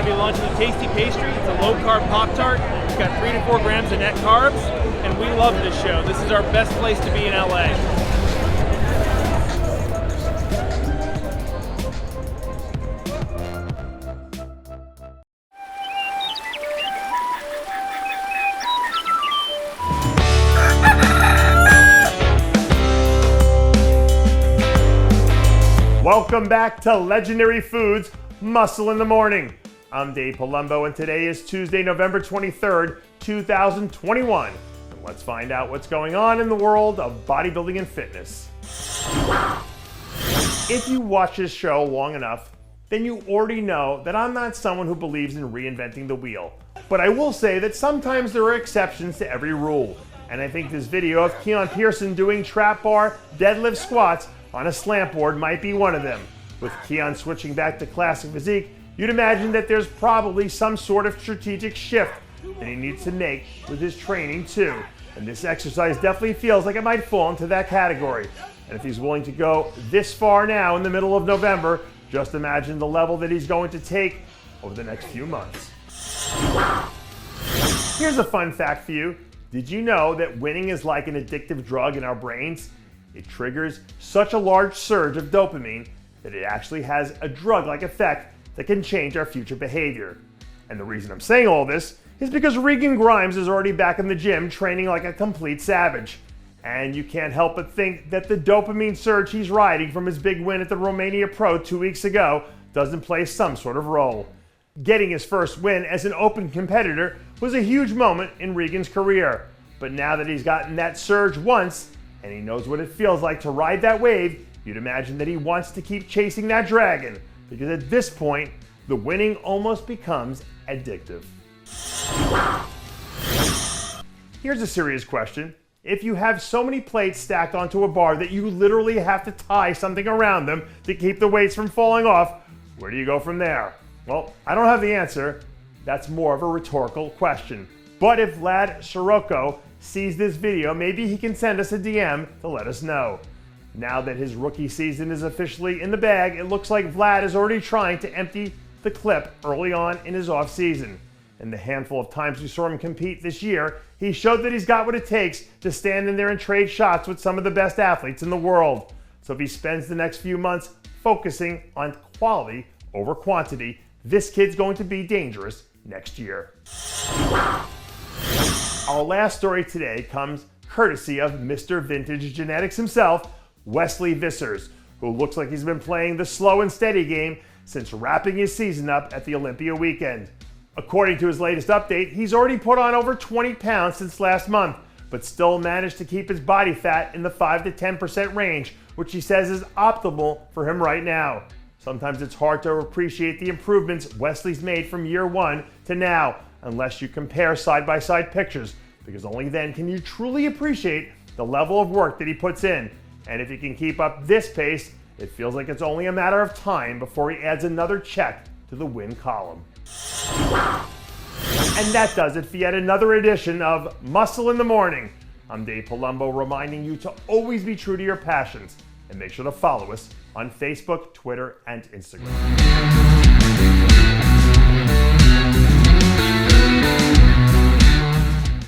going to be launching a tasty pastry. It's a low-carb Pop-Tart. It's got 3 to 4 grams of net carbs, and we love this show. This is our best place to be in LA. Welcome back to Legendary Foods, Muscle in the Morning. I'm Dave Palumbo, and today is Tuesday, November 23rd, 2021. And let's find out what's going on in the world of bodybuilding and fitness. If you watch this show long enough, then you already know that I'm not someone who believes in reinventing the wheel. But I will say that sometimes there are exceptions to every rule. And I think this video of Keone Pearson doing trap bar deadlift squats on a slant board might be one of them. With Keone switching back to classic physique, you'd imagine that there's probably some sort of strategic shift that he needs to make with his training too. And this exercise definitely feels like it might fall into that category. And if he's willing to go this far now in the middle of November, just imagine the level that he's going to take over the next few months. Here's a fun fact for you. Did you know that winning is like an addictive drug in our brains? It triggers such a large surge of dopamine that it actually has a drug-like effect that can change our future behavior. And the reason I'm saying all this is because Regan Grimes is already back in the gym training like a complete savage. And you can't help but think that the dopamine surge he's riding from his big win at the Romania Pro 2 weeks ago doesn't play some sort of role. Getting his first win as an open competitor was a huge moment in Regan's career. But now that he's gotten that surge once, and he knows what it feels like to ride that wave, you'd imagine that he wants to keep chasing that dragon, because at this point, the winning almost becomes addictive. Here's a serious question. If you have so many plates stacked onto a bar that you literally have to tie something around them to keep the weights from falling off, where do you go from there? Well, I don't have the answer. That's more of a rhetorical question. But if Vlad Surochko sees this video, maybe he can send us a DM to let us know. Now that his rookie season is officially in the bag, it looks like Vlad is already trying to empty the clip early on in his off season. In the handful of times we saw him compete this year, he showed that he's got what it takes to stand in there and trade shots with some of the best athletes in the world. So if he spends the next few months focusing on quality over quantity, this kid's going to be dangerous next year. Our last story today comes courtesy of Mr. Vintage Genetics himself, Wesley Vissers, who looks like he's been playing the slow and steady game since wrapping his season up at the Olympia weekend. According to his latest update, he's already put on over 20 pounds since last month, but still managed to keep his body fat in the 5 to 10% range, which he says is optimal for him right now. Sometimes it's hard to appreciate the improvements Wesley's made from year one to now, unless you compare side-by-side pictures, because only then can you truly appreciate the level of work that he puts in. And if he can keep up this pace, it feels like it's only a matter of time before he adds another check to the win column. And that does it for yet another edition of Muscle in the Morning. I'm Dave Palumbo, reminding you to always be true to your passions, and make sure to follow us on Facebook, Twitter, and Instagram.